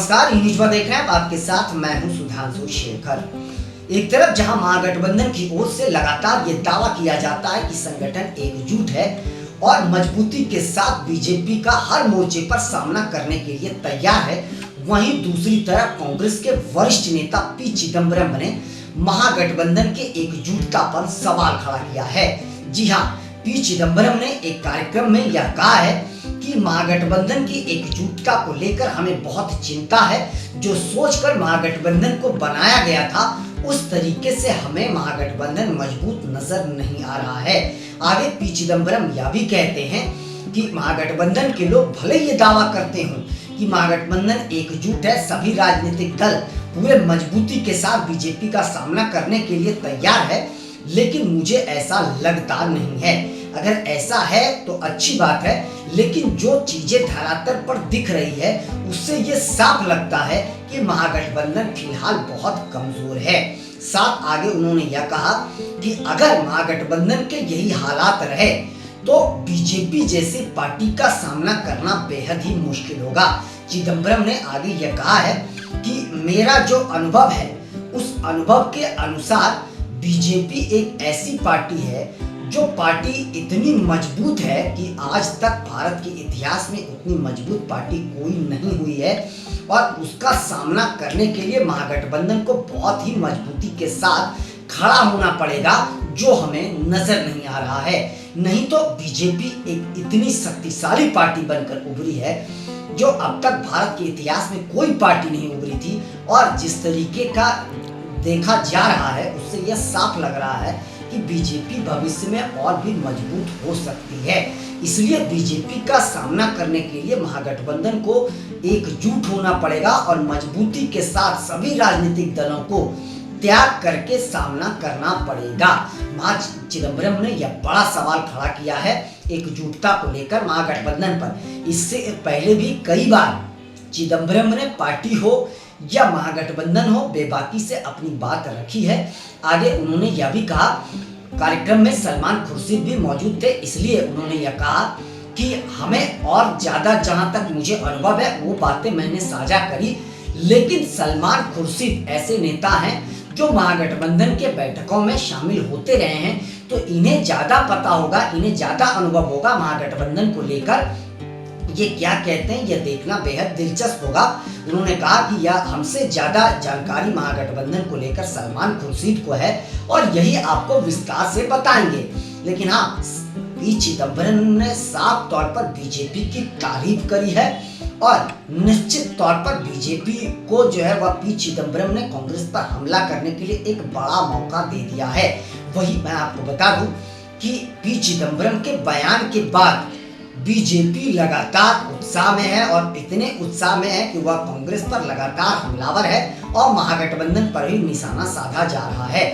नमस्कार, न्यूज पर देख रहे हैं। आपके साथ मैं हूं सुधांशु शेखर। एक तरफ जहां महागठबंधन की ओर से लगातार ये दावा किया जाता है कि संगठन एकजुट है और मजबूती के साथ बीजेपी का हर मोर्चे पर सामना करने के लिए तैयार है, वहीं दूसरी तरफ कांग्रेस के वरिष्ठ नेता पी चिदंबरम ने महागठबंधन के एकजुटता पर सवाल खड़ा किया है। जी हां, पी चिदंबरम ने एक कार्यक्रम में यह कहा है कि महागठबंधन की एकजुटता को लेकर हमें बहुत चिंता है। जो सोचकर महागठबंधन को बनाया गया था उस तरीके से हमें महागठबंधन मजबूत नजर नहीं आ रहा है। आगे पी चिदंबरम यह भी कहते हैं कि महागठबंधन के लोग भले ये दावा करते हों कि महागठबंधन एकजुट है, सभी राजनीतिक दल पूरे मजबूती के साथ बीजेपी का सामना करने के लिए तैयार है, लेकिन मुझे ऐसा लगता नहीं है। अगर ऐसा है तो अच्छी बात है, लेकिन जो चीजें धरातल पर दिख रही है उससे ये साफ लगता है कि महागठबंधन फिलहाल बहुत कमजोर है। साथ आगे उन्होंने यह कहा कि अगर महागठबंधन के यही हालात रहे तो बीजेपी जैसी पार्टी का सामना करना बेहद ही मुश्किल होगा। चिदंबरम ने आगे यह कहा है कि मेरा जो अनुभव है उस अनुभव के अनुसार बीजेपी एक ऐसी पार्टी है जो पार्टी इतनी मजबूत है कि आज तक भारत के इतिहास में उतनी मजबूत पार्टी कोई नहीं हुई है और उसका सामना करने के लिए महागठबंधन को बहुत ही मजबूती के साथ खड़ा होना पड़ेगा, जो हमें नजर नहीं आ रहा है। नहीं तो बीजेपी एक इतनी शक्तिशाली पार्टी बनकर उभरी है जो अब तक भारत के इतिहास में कोई पार्टी नहीं उभरी थी, और जिस तरीके का देखा जा रहा है उससे यह साफ लग रहा है कि बीजेपी भविष्य में और भी मजबूत हो सकती है। इसलिए बीजेपी का सामना करने के लिए महागठबंधन को एकजुट होना पड़ेगा और मजबूती के साथ सभी राजनीतिक दलों को त्याग करके सामना करना पड़ेगा। चिदंबरम ने यह बड़ा सवाल खड़ा किया है एकजुटता को लेकर महागठबंधन पर। इससे पहले भी कई बार चिदंबरम ने पार्टी हो या महागठबंधन हो बेबाकी से अपनी बात रखी है। आगे उन्होंने यह भी कहा, कार्यक्रम में सलमान खुर्शीद भी मौजूद थे, इसलिए उन्होंने यह कहा कि हमें और ज्यादा, जहां तक मुझे अनुभव है वो बातें मैंने साझा करी, लेकिन सलमान खुर्शीद ऐसे नेता हैं जो महागठबंधन के बैठकों में शामिल होते रहे हैं, तो इन्हें ज्यादा पता होगा, इन्हें ज्यादा अनुभव होगा महागठबंधन को लेकर। ये क्या कहते हैं यह देखना बेहद दिलचस्प होगा। उन्होंने कहा कि यह हमसे ज्यादा जानकारी महागठबंधन को लेकर सलमान खुर्शीद को है और यही आपको विस्तार से बताएंगे। लेकिन हाँ, पी चिदंबरम ने साफ तौर पर बीजेपी की तारीफ करी है और निश्चित तौर पर बीजेपी को जो है वह पी चिदंबरम ने कांग्रेस पर हमला करने के लिए एक बड़ा मौका दे दिया है। वही मैं आपको बता दूं कि पी चिदंबरम के बयान के बाद बीजेपी लगातार उत्साह में है और इतने उत्साह में है कि वह कांग्रेस पर लगातार हमलावर है और महागठबंधन पर भी निशाना साधा जा रहा है।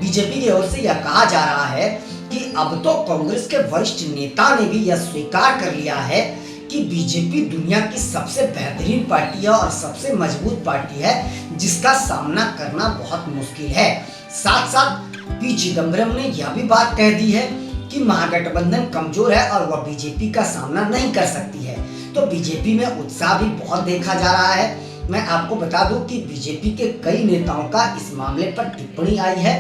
बीजेपी की ओर से यह कहा जा रहा है कि अब तो कांग्रेस के वरिष्ठ नेता ने भी यह स्वीकार कर लिया है कि बीजेपी दुनिया की सबसे बेहतरीन पार्टी है और सबसे मजबूत पार्टी है जिसका सामना करना बहुत मुश्किल है। साथ साथ पी चिदंबरम ने यह भी बात कह दी है कि महागठबंधन कमजोर है और वह बीजेपी का सामना नहीं कर सकती है। तो बीजेपी में उत्साह भी बहुत देखा जा रहा है। मैं आपको बता दूं कि बीजेपी के कई नेताओं का इस मामले पर टिप्पणी आई है।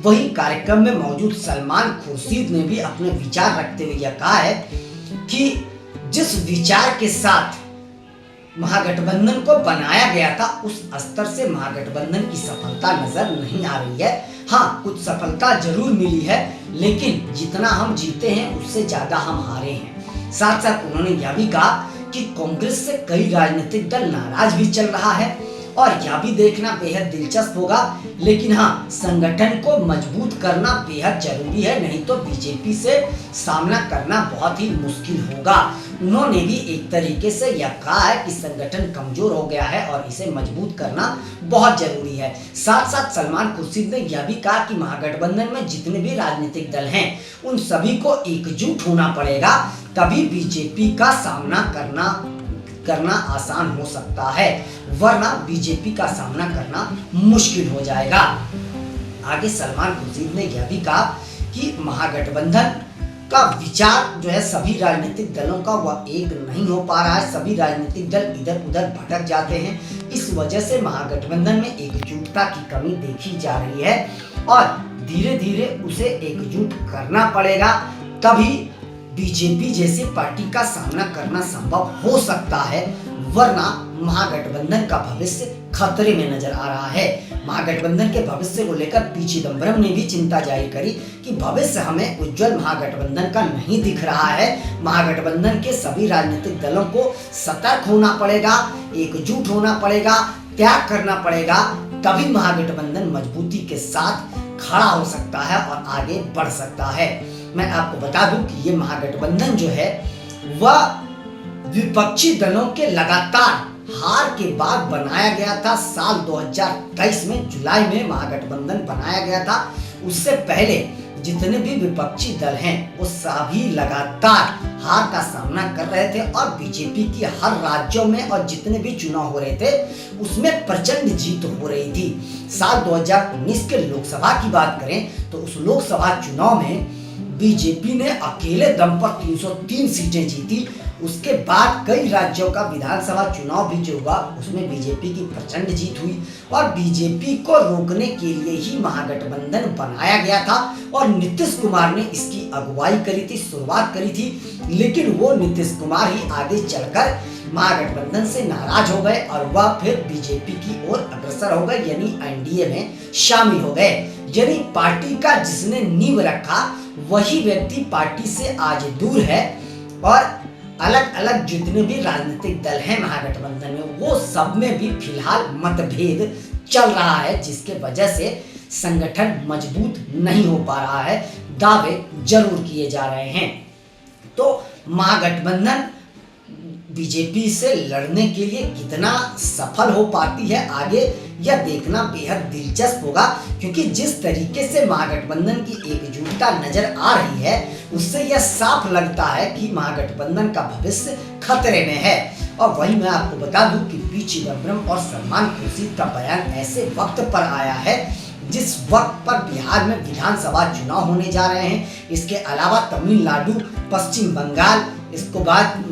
वही कार्यक्रम में मौजूद सलमान खुर्शीद ने भी अपने विचार रखते हुए यह कहा है कि जिस विचार के साथ महागठबंधन को बनाया गया था उस स्तर से महागठबंधन की सफलता नजर नहीं आ रही है। हाँ, कुछ सफलता जरूर मिली है, लेकिन जितना हम जीते हैं उससे ज्यादा हम हारे हैं। साथ साथ उन्होंने यह भी कहा कि कांग्रेस से कई राजनीतिक दल नाराज भी चल रहा है और यह भी देखना बेहद दिलचस्प होगा। लेकिन हाँ, संगठन को मजबूत करना बेहद जरूरी है, नहीं तो बीजेपी से सामना करना बहुत ही मुश्किल होगा। उन्होंने भी एक तरीके से यह कहा है कि संगठन कमजोर हो गया है और इसे मजबूत करना बहुत जरूरी है। साथ साथ सलमान खुर्शीद ने यह भी कहा कि महागठबंधन में जितने भी राजनीतिक दल हैं उन सभी को एकजुट होना पड़ेगा, तभी बीजेपी का सामना करना आसान हो सकता है, वरना बीजेपी का सामना करना मुश्किल हो जाएगा। आगे सलमान खुर्शीद ने यह भी कहा कि महागठबंधन का विचार जो है सभी राजनीतिक दलों का वह एक नहीं हो पा रहा है। सभी राजनीतिक दल इधर उधर भटक जाते हैं। इस वजह से महागठबंधन में एकजुटता की कमी देखी जा रही है और धीरे धीरे उसे एकजुट करना पड़ेगा, तभी बीजेपी जैसी पार्टी का सामना करना संभव हो सकता है, वरना महागठबंधन का भविष्य खतरे में नजर आ रहा है। महागठबंधन के भविष्य को लेकर पी चिदम्बरम ने भी चिंता जाहिर करी कि भविष्य हमें उज्जवल महागठबंधन का नहीं दिख रहा है। महागठबंधन के सभी राजनीतिक दलों को सतर्क होना पड़ेगा, एकजुट होना पड़ेगा, त्याग करना पड़ेगा, तभी महागठबंधन मजबूती के साथ खड़ा हो सकता है और आगे बढ़ सकता है। मैं आपको बता दूं कि ये महागठबंधन जो है वह विपक्षी दलों के लगातार हार के बाद बनाया गया था। साल 2023 में जुलाई में महागठबंधन बनाया गया था। उससे पहले जितने भी विपक्षी दल हैं वो सभी लगातार हार का सामना कर रहे थे और बीजेपी की हर राज्यों में और जितने भी चुनाव हो रहे थे उसमें प्रचंड जीत हो रही थी। साल 2019 के लोकसभा की बात करें तो उस लोकसभा चुनाव में बीजेपी ने अकेले दम पर 303 सीटें जीती। उसके बाद कई राज्यों का विधानसभा चुनाव भी जो हुआ उसमें बीजेपी की प्रचंड जीत हुई और बीजेपी को रोकने के लिए ही महागठबंधन बनाया गया था और नीतीश कुमार ने इसकी अगुवाई करी थी, शुरुआत करी थी। लेकिन वो नीतीश कुमार ही आगे चलकर महागठबंधन से नाराज हो गए और वह फिर बीजेपी की ओर अग्रसर हो गए, यानी एनडीए में शामिल हो गए। यानी पार्टी का जिसने नींव रखा वही व्यक्ति पार्टी से आज दूर है और अलग अलग जितने भी राजनीतिक दल हैं महागठबंधन में वो सब में भी फिलहाल मतभेद चल रहा है, जिसके वजह से संगठन मजबूत नहीं हो पा रहा है। दावे जरूर किए जा रहे हैं। तो महागठबंधन बीजेपी से लड़ने के लिए कितना सफल हो पाती है आगे यह देखना बेहद दिलचस्प होगा, क्योंकि जिस तरीके से महागठबंधन की एकजुटता नजर आ रही है उससे यह साफ लगता है कि महागठबंधन का भविष्य खतरे में है। और वहीं मैं आपको बता दूं कि पी चिदम्बरम और सलमान खुर्शीद का बयान ऐसे वक्त पर आया है जिस वक्त पर बिहार में विधानसभा चुनाव होने जा रहे हैं। इसके अलावा तमिलनाडु, पश्चिम बंगाल, इसके बाद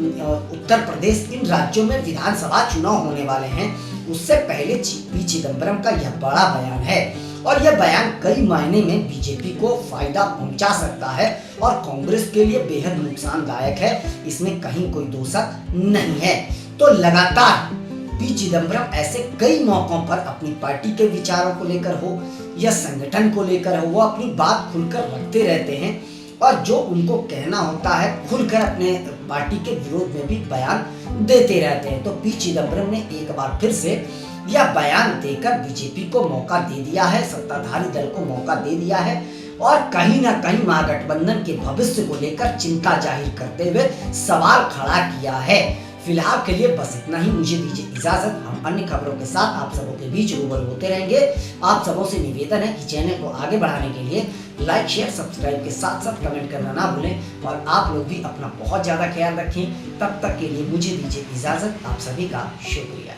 उत्तर प्रदेश, इन राज्यों में विधानसभा चुनाव होने वाले हैं। उससे पहले पी चिदम्बरम का यह बड़ा बयान है और यह बयान कई मायने में बीजेपी को फायदा पहुंचा सकता है और कांग्रेस के लिए बेहद नुकसानदायक है, इसमें कहीं कोई दो शक नहीं है। तो लगातार पी चिदम्बरम ऐसे कई मौकों पर अपनी पार्टी के विचारों को लेकर हो या संगठन को लेकर हो, वो अपनी बात खुलकर रखते रहते हैं और जो उनको कहना होता है खुलकर अपने पार्टी के विरोध में भी बयान देते रहते हैं। तो पी चिदम्बरम ने एक बार फिर से यह बयान देकर बीजेपी को मौका दे दिया है, सत्ताधारी दल को मौका दे दिया है और कहीं ना कहीं महागठबंधन के भविष्य को लेकर चिंता जाहिर करते हुए सवाल खड़ा किया है। फिलहाल के लिए बस इतना ही, मुझे दीजिए इजाजत। हम अन्य खबरों के साथ आप सबों के बीच रूबरू होते रहेंगे। आप सबों से निवेदन है कि चैनल को आगे बढ़ाने के लिए लाइक, शेयर, सब्सक्राइब के साथ साथ कमेंट करना ना भूलें और आप लोग भी अपना बहुत ज़्यादा ख्याल रखें। तब तक के लिए मुझे दीजिए इजाजत। आप सभी का शुक्रिया।